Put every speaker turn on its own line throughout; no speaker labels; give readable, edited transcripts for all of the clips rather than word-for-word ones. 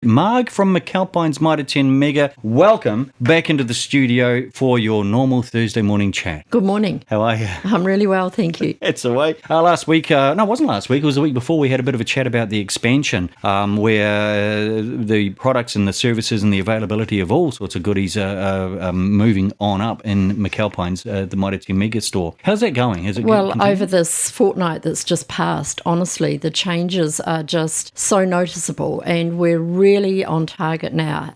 Marg from McAlpines Mitre Mega, welcome back into the studio for your normal Thursday morning chat.
Good morning.
How are you?
I'm really well, thank you.
It's the way. Last week, no, it wasn't last week, it was the week before, we had a bit of a chat about the expansion where the products and the services and the availability of all sorts of goodies are moving on up in McAlpines, the Mitre Mega store. How's that going?
Well, over this fortnight that's just passed, honestly, the changes are just so noticeable and we're really on target now.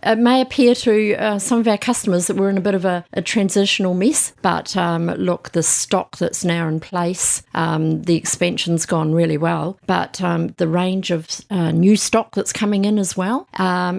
It may appear to some of our customers that we're in a bit of a transitional mess, but look, the stock that's now in place, the expansion's gone really well, but the range of new stock that's coming in as well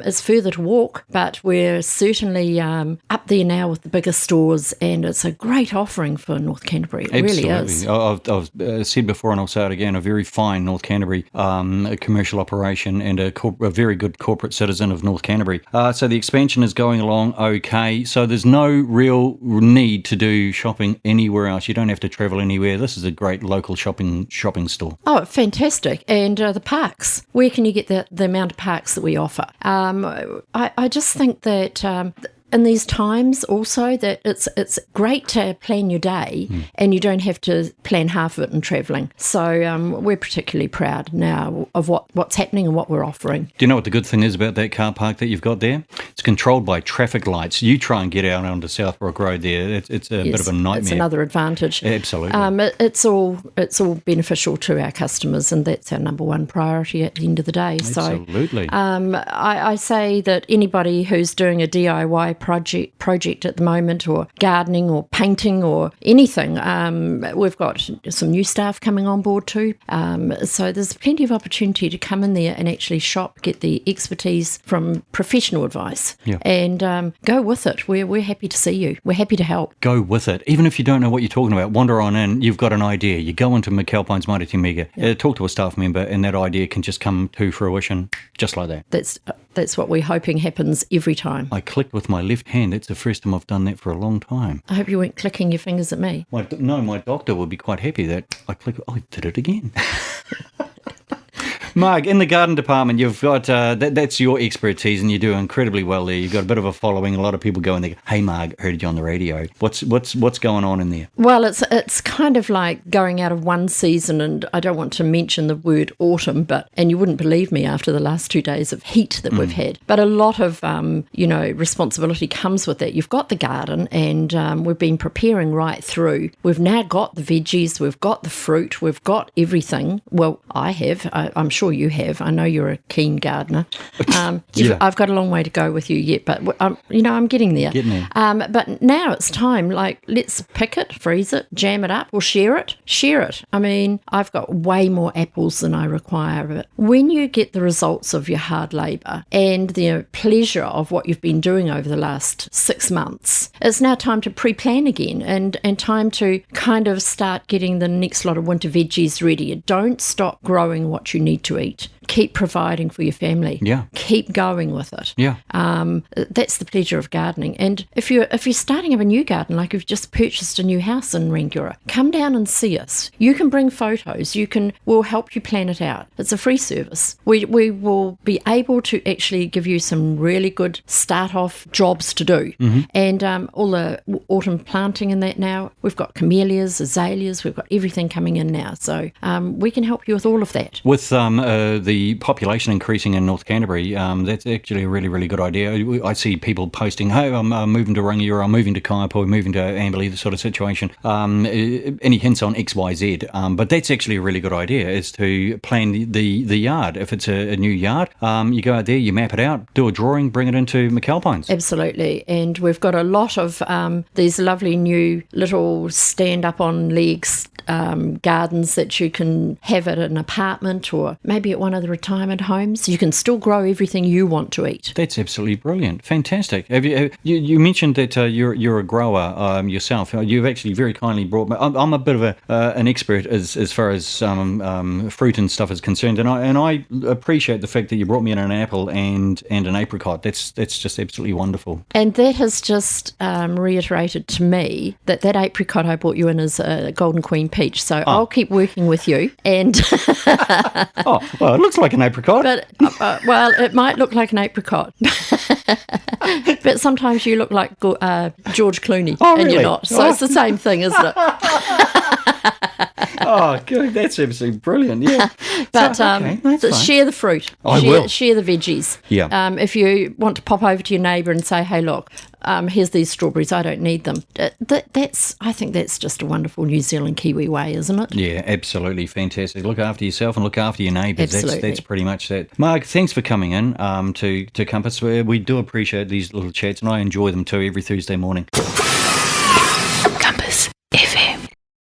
is further to walk, but we're certainly up there now with the bigger stores, and it's a great offering for North Canterbury. It really is.
I've said before and I'll say it again, a very fine North Canterbury commercial operation and a very good corporate citizen of North Canterbury. So the expansion is going along okay. So there's no real need to do shopping anywhere else. You don't have to travel anywhere. This is a great local shopping store.
Oh, fantastic. And the parks. Where can you get the amount of parks that we offer? I just think that in these times also that it's great to plan your day and you don't have to plan half of it in travelling. So we're particularly proud now of what's happening and what we're offering.
Do you know what the good thing is about that car park that you've got there? It's controlled by traffic lights. You try and get out onto South Brook Road there. It's a bit of a nightmare.
It's another advantage.
Absolutely.
It's all beneficial to our customers, and that's our number one priority at the end of the day.
Absolutely.
So I say that anybody who's doing a DIY project at the moment, or gardening or painting or anything, we've got some new staff coming on board too, so there's plenty of opportunity to come in there and actually shop, get the expertise from professional advice, and go with it. We're happy to see you. We're happy to help. Go
with it. Even if you don't know what you're talking about, wander on in. You've got an idea. You go into McAlpines Mitre Mega, talk to a staff member, and that idea can just come to fruition just like that.
That's what we're hoping happens every time.
I clicked with my left hand. That's the first time I've done that for a long time.
I hope you weren't clicking your fingers at me.
No, my doctor will be quite happy that I clicked. I did it again. Marg, in the garden department, you've got that's your expertise, and you do incredibly well there. You've got a bit of a following. A lot of people go in there. Hey, Marg, heard you on the radio. What's going on in there?
Well, it's kind of like going out of one season, and I don't want to mention the word autumn, and you wouldn't believe me after the last 2 days of heat that we've had. But a lot of responsibility comes with that. You've got the garden, and we've been preparing right through. We've now got the veggies, we've got the fruit, we've got everything. Well, I have. I'm sure you have. I know you're a keen gardener. I've got a long way to go with you yet, but I'm getting there. But now it's time. Let's pick it, freeze it, jam it up, or share it. I mean, I've got way more apples than I require. But when you get the results of your hard labour and the pleasure of what you've been doing over the last 6 months, it's now time to pre-plan again and time to kind of start getting the next lot of winter veggies ready. Don't stop growing what you need to eat. Keep providing for your family. Keep going with it. That's the pleasure of gardening. And if you're starting up a new garden, like you've just purchased a new house in Rangura, come down and see us. You can bring photos. We'll help you plan it out. It's a free service. We will be able to actually give you some really good start-off jobs to do. And all the autumn planting in that now. We've got camellias, azaleas. We've got everything coming in now. So we can help you with all of that.
With the population increasing in North Canterbury, that's actually a really, really good idea. I see people posting, hey, I'm moving to Rangiora, I'm moving to Kaiapoi, moving to Amberley, this sort of situation. Any hints on X, Y, Z? But that's actually a really good idea, is to plan the yard. If it's a new yard, you go out there, you map it out, do a drawing, bring it into McAlpines.
Absolutely. And we've got a lot of these lovely new little stand-up-on-legs gardens that you can have at an apartment or maybe at one of the retirement homes. You can still grow everything you want to eat.
That's absolutely brilliant. Fantastic. You mentioned that you're a grower yourself. You've actually very kindly brought me. I'm a bit of an expert as far as fruit and stuff is concerned, and I appreciate the fact that you brought me in an apple and an apricot. That's just absolutely wonderful.
And that has just reiterated to me that apricot I brought you in is a Golden Queen peach. So I'll keep working with you. And
oh, well, it looks looks like an apricot.
But, well, it might look like an apricot. But sometimes you look like George Clooney,
Oh,
and
really?
you're not. So it's the same thing, isn't it?
Oh, good. That's absolutely brilliant. Yeah.
But
okay, that's fine.
share the fruit.
I will.
Share the veggies.
Yeah.
If you want to pop over to your neighbour and say, hey, look, here's these strawberries, I don't need them. I think that's just a wonderful New Zealand Kiwi way, isn't it?
Yeah, absolutely fantastic. Look after yourself and look after your neighbours.
Absolutely.
That's pretty much that. Marg, thanks for coming in to Compass. We do appreciate these little chats, and I enjoy them too every Thursday morning.